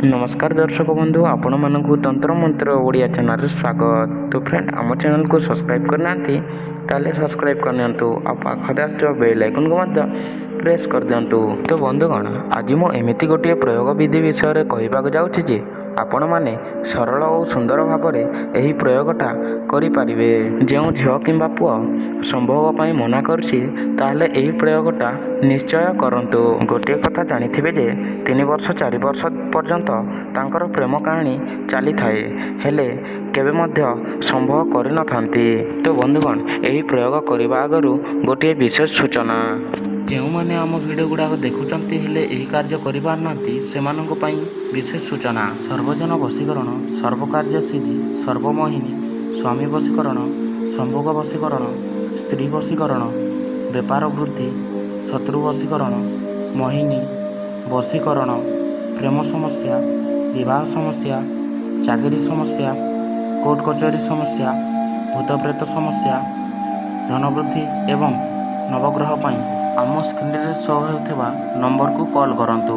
नमस्कार दर्शक बंधु आपण मानक तंत्र मंत्र ओडिया चैनल स्वागत। तो फ्रेंड आम चैनल को सब्सक्राइब करना ताले सब्सक्राइब करनी पाखे आस बेल आइकन को प्रेस कर दिंतु। तो बंधुगण आज मुझे गोटे प्रयोग विधि विषय कहवाक जाऊँगी आपण मैंने सरल और सुंदर भाव में यही प्रयोगटा करें। जो झील कि पुआ संभोग मना करें यही प्रयोगटा निश्चय करंतु। गोटे कथा जानी जे 3 वर्ष 4 वर्ष पर्यंत तांकर प्रेम कहानी चली थाए हेले केबे मध्य संभव करि न थांती। तो बंधुगण यही प्रयोग करने आगु गोटे विशेष सूचना जो मैंने आम वीडियो गुड़ाक देखुंट हेले यही कार्य कर विशेष सूचना सर्वजन वशीकरण सर्वकार्य सिद्धि सर्वमोहिनी स्वामी वशीकरण संभोग वशीकरण स्त्री वशीकरण व्यापार वृद्धि शत्रु वशीकरण मोहिनी वशीकरण प्रेम समस्या विवाह समस्या चाकरी समस्या कोर्ट कचहरी समस्या भूत प्रेत समस्या धन वृद्धि एवं नवग्रह आम स्क्रीन रे शो होता नंबर को कॉल करंतु।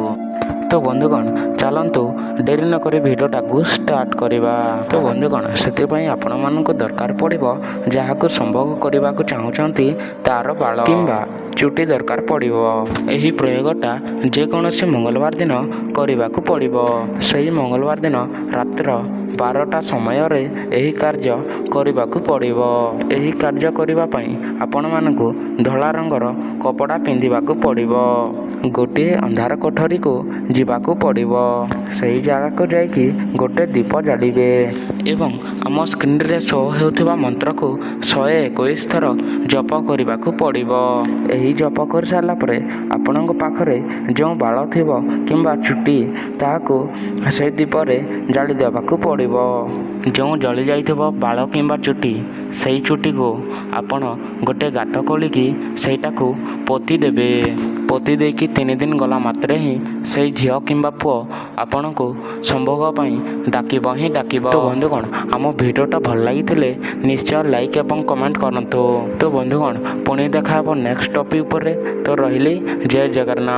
तो बंधुगण चलतु डेरी नक भिडटा को स्टार्ट करवा। तो बंधुगण से आपण मानक दरकार पड़ो जहाँ संभोग करने को चाहूँगी तार बाल किंबा चुटी दरकार पड़ो। यही प्रयोगटा जेकोसी मंगलवार दिन करने को पड़ो। से मंगलवार दिन रात्र 12टा समय यही कार्य करने को पड़ो। यही कार्य करने आपण मानक धला रंगर कपड़ा पिंधिबा को पड़ो। गोटे अंधार कोठरी को जीवाकू पड़ो। सही जगह को जाइकी गोटे दीप जालिबे एवं आम स्क्रीन रे शो होता मंत्र को 121 थर जप करने को पड़ो। यही जप कर सारा पर आपण पाखरे जो बाल थिबो किंबा चुटी ताकू से दीपरे जाली देवाकू पड़ो। जो जली जाइथिबो बाल किंबा चुटी सही चुटी को आपण गोटे गात खोलिकी सेटाकू पोती देबे। पोती देकी 3 दिन गला मात्रे ही से झील किंबा पुओ आपण को संभोग डाकिब ही डाकिब। तो बंधुगण आम भिडियोटा भल लगी निश्चय लाइक एवं कमेंट करंतु। तो बंधुगण पुणी देखा नेक्स्ट टॉपिक पर। तो रही जय जगन्नाथ।